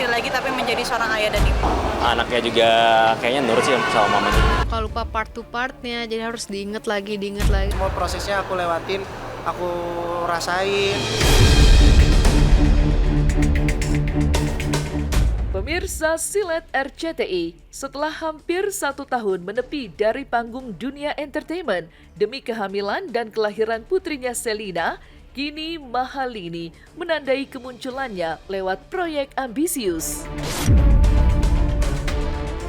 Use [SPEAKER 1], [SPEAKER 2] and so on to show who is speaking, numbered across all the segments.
[SPEAKER 1] lagi tapi menjadi seorang ayah dan ibu.
[SPEAKER 2] Anaknya juga kayaknya nurut sih sama mamanya.
[SPEAKER 3] Kalau lupa part to partnya, jadi harus diinget lagi.
[SPEAKER 4] Semua prosesnya aku lewatin, aku rasain.
[SPEAKER 5] Pemirsa Silet RCTI, setelah hampir 1 tahun menepi dari panggung dunia entertainment demi kehamilan dan kelahiran putrinya Selina, kini Mahalini menandai kemunculannya lewat proyek ambisius.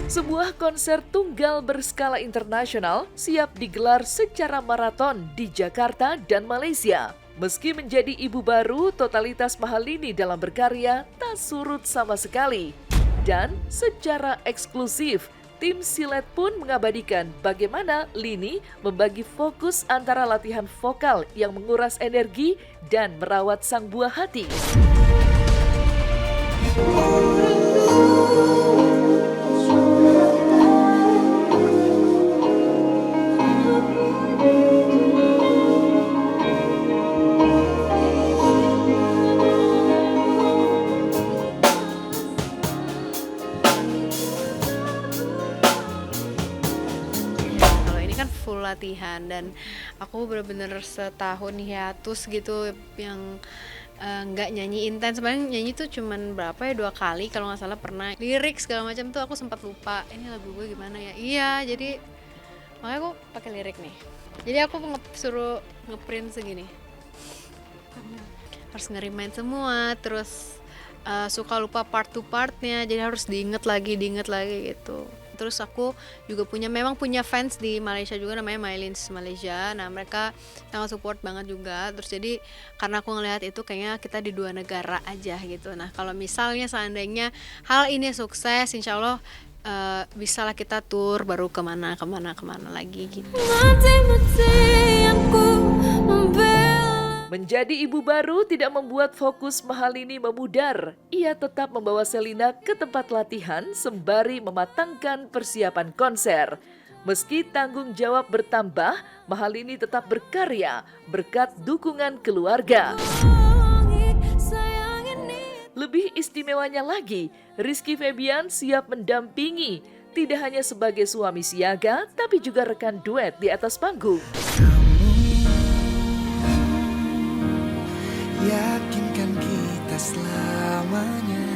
[SPEAKER 5] Sebuah konser tunggal berskala internasional siap digelar secara maraton di Jakarta dan Malaysia. Meski menjadi ibu baru, totalitas Mahalini dalam berkarya tak surut sama sekali. Dan secara eksklusif, tim Silet pun mengabadikan bagaimana Lini membagi fokus antara latihan vokal yang menguras energi dan merawat sang buah hati.
[SPEAKER 3] Full latihan dan aku bener-bener setahun hiatus gitu yang nggak nyanyi intens. Sebenarnya nyanyi tuh cuman berapa ya, 2 kali kalau nggak salah. Pernah lirik segala macam tuh aku sempat lupa ini lagu gue gimana ya. Iya, jadi makanya aku pakai lirik nih. Jadi aku suruh ngeprint segini, harus nge-remind semua, terus suka lupa part to partnya, jadi harus diinget lagi gitu. Terus aku juga memang punya fans di Malaysia juga, namanya Mylins Malaysia. Nah mereka sangat support banget juga. Terus jadi karena aku ngelihat itu kayaknya kita di 2 negara aja gitu. Nah kalau misalnya seandainya hal ini sukses, insya Allah bisalah kita tour baru kemana lagi gitu.
[SPEAKER 5] Menjadi ibu baru tidak membuat fokus Mahalini memudar. Ia tetap membawa Selina ke tempat latihan sembari mematangkan persiapan konser. Meski tanggung jawab bertambah, Mahalini tetap berkarya berkat dukungan keluarga. Lebih istimewanya lagi, Rizky Febian siap mendampingi, tidak hanya sebagai suami siaga, tapi juga rekan duet di atas panggung.
[SPEAKER 4] Yakinkan kita selamanya,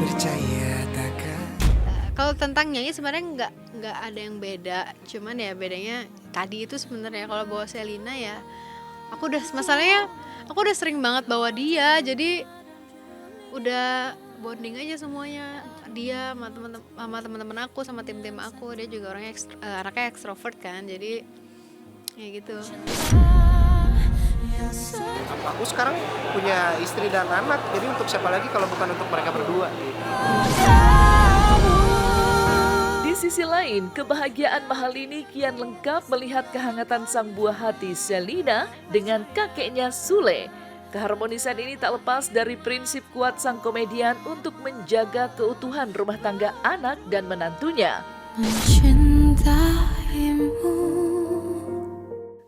[SPEAKER 4] percaya takkan.
[SPEAKER 3] Kalau tentang nyanyi sebenarnya nggak ada yang beda, cuman ya bedanya tadi itu sebenarnya kalau bawa Selina ya, masalahnya aku udah sering banget bawa dia, jadi udah bonding aja semuanya. Dia sama teman-teman aku, sama tim-tim aku, dia juga orangnya anaknya ekstrovert kan, jadi ya gitu.
[SPEAKER 4] Aku sekarang punya istri dan anak, jadi untuk siapa lagi kalau bukan untuk mereka berdua.
[SPEAKER 5] Di sisi lain, kebahagiaan Mahalini kian lengkap melihat kehangatan sang buah hati Selina dengan kakeknya Sule. Keharmonisan ini tak lepas dari prinsip kuat sang komedian untuk menjaga keutuhan rumah tangga anak dan menantunya.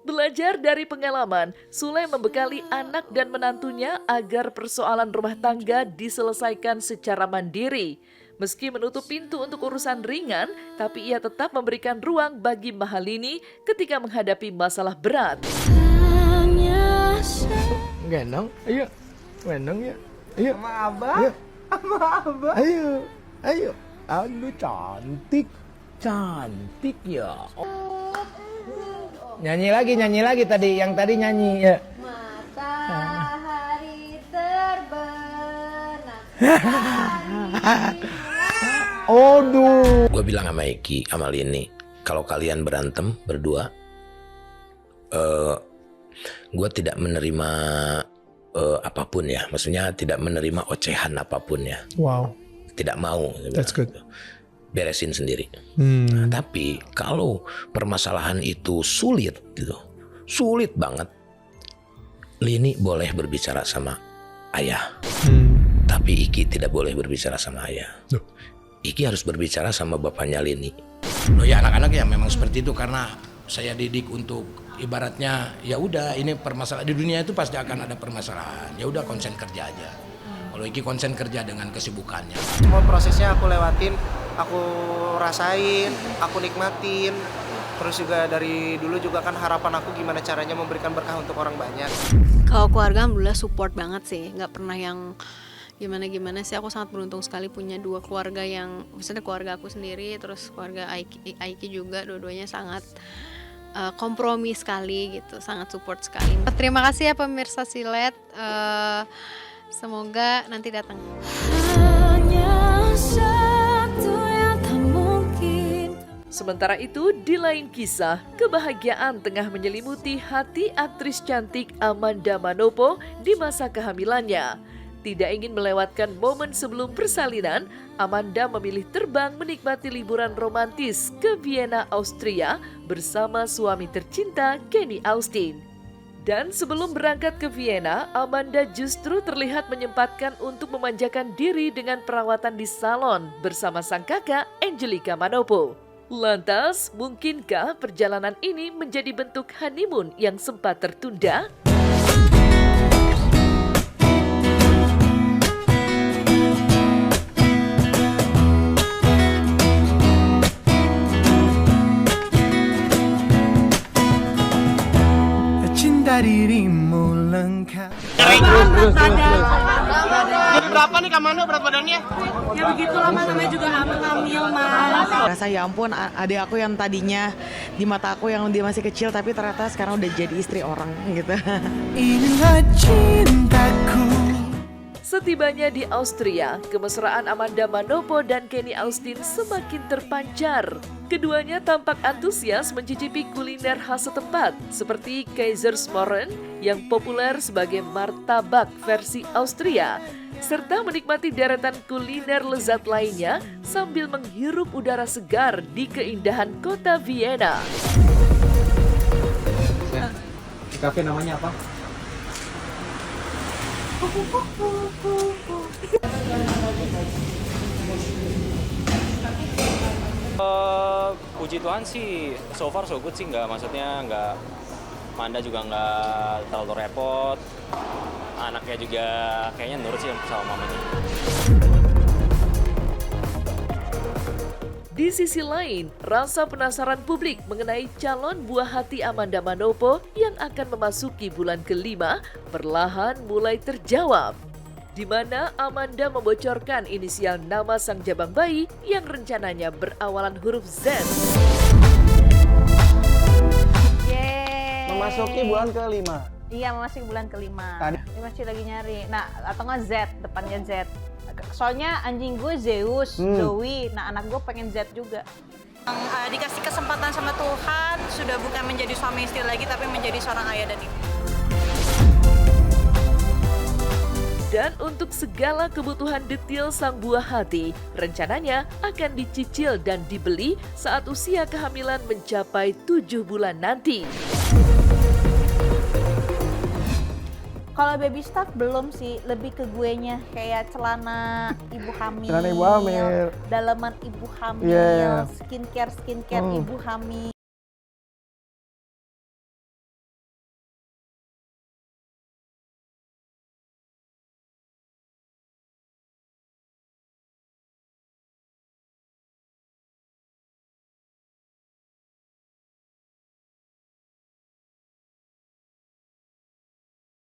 [SPEAKER 5] Belajar dari pengalaman, Sule membekali anak dan menantunya agar persoalan rumah tangga diselesaikan secara mandiri. Meski menutup pintu untuk urusan ringan, tapi ia tetap memberikan ruang bagi Mahalini ketika menghadapi masalah berat.
[SPEAKER 6] Gendong, ayo, gendong ya, ayo.
[SPEAKER 4] Sama Abah,
[SPEAKER 6] Ayo.
[SPEAKER 4] sama Abah.
[SPEAKER 6] Ayo. Aduh cantik ya. Nyanyi lagi tadi, yang tadi nyanyi ya.
[SPEAKER 3] Matahari terbenam.
[SPEAKER 6] Aduh.
[SPEAKER 7] Gue bilang sama Eki, sama Lini, kalau kalian berantem berdua, gue tidak menerima apapun ya, maksudnya tidak menerima ocehan apapun ya.
[SPEAKER 6] Wow.
[SPEAKER 7] Tidak mau.
[SPEAKER 6] That's good.
[SPEAKER 7] Beresin sendiri. Nah, tapi kalau permasalahan itu sulit gitu, sulit banget, Lini boleh berbicara sama ayah, tapi Iki tidak boleh berbicara sama ayah. Iki harus berbicara sama bapaknya Lini. Loh ya, anak-anak ya memang seperti itu, karena saya didik untuk ibaratnya ya udah, ini permasalahan di dunia itu pasti akan ada permasalahan, ya udah konsen kerja aja. Kalau Iki konsen kerja dengan kesibukannya.
[SPEAKER 4] Semua prosesnya aku lewatin, aku rasain, aku nikmatin. Terus juga dari dulu juga kan harapan aku gimana caranya memberikan berkah untuk orang banyak.
[SPEAKER 3] Kalau keluarga alhamdulillah support banget sih, nggak pernah yang gimana-gimana sih. Aku sangat beruntung sekali punya dua keluarga yang, misalnya keluarga aku sendiri, terus keluarga Aiki juga, dua-duanya sangat kompromi sekali gitu, sangat support sekali. Terima kasih ya pemirsa Silet, semoga nanti datang.
[SPEAKER 5] Sementara itu, di lain kisah, kebahagiaan tengah menyelimuti hati aktris cantik Amanda Manopo di masa kehamilannya. Tidak ingin melewatkan momen sebelum persalinan, Amanda memilih terbang menikmati liburan romantis ke Vienna, Austria bersama suami tercinta Kenny Austin. Dan sebelum berangkat ke Vienna, Amanda justru terlihat menyempatkan untuk memanjakan diri dengan perawatan di salon bersama sang kakak Angelica Manopo. Lantas, mungkinkah perjalanan ini menjadi bentuk honeymoon yang sempat tertunda?
[SPEAKER 8] Cinta dirimu lengkap.
[SPEAKER 4] Jadi berapa nih Kamando berat badannya?
[SPEAKER 1] Ya begitulah mas, namanya juga hamil mas.
[SPEAKER 9] Rasa ya ampun, adik aku yang tadinya di mata aku yang dia masih kecil tapi ternyata sekarang udah jadi istri orang gitu.
[SPEAKER 8] Inilah cintaku.
[SPEAKER 5] Setibanya di Austria, kemesraan Amanda Manopo dan Kenny Austin semakin terpancar. Keduanya tampak antusias mencicipi kuliner khas setempat, seperti Kaisersmoren yang populer sebagai martabak versi Austria, serta menikmati deretan kuliner lezat lainnya sambil menghirup udara segar di keindahan kota Vienna.
[SPEAKER 6] Di kafe namanya apa?
[SPEAKER 2] Puji Tuhan sih, so far so good sih, maksudnya Amanda juga nggak terlalu repot, anaknya juga kayaknya nurut sih sama mamanya.
[SPEAKER 5] Di sisi lain, rasa penasaran publik mengenai calon buah hati Amanda Manopo yang akan memasuki bulan ke-5 perlahan mulai terjawab. Di mana Amanda membocorkan inisial nama sang jabang bayi yang rencananya berawalan huruf Z.
[SPEAKER 1] Yeay.
[SPEAKER 6] Memasuki bulan ke-5.
[SPEAKER 1] Iya, memasuki bulan ke-5.
[SPEAKER 6] Tadi.
[SPEAKER 1] Ini masih lagi nyari. Nah, atau nggak Z, depannya Z. Soalnya anjing gue Zeus, Zoe. Nah, anak gue pengen Z juga. Dikasih kesempatan sama Tuhan, sudah bukan menjadi suami istri lagi, tapi menjadi seorang ayah dan ibu.
[SPEAKER 5] Dan untuk segala kebutuhan detail sang buah hati, rencananya akan dicicil dan dibeli saat usia kehamilan mencapai 7 bulan nanti.
[SPEAKER 1] Kalau baby stuff belum sih, lebih ke guenya kayak celana ibu hamil,
[SPEAKER 6] Celana ibu hamil.
[SPEAKER 1] dalaman ibu hamil,
[SPEAKER 6] Yeah.
[SPEAKER 1] skincare ibu hamil.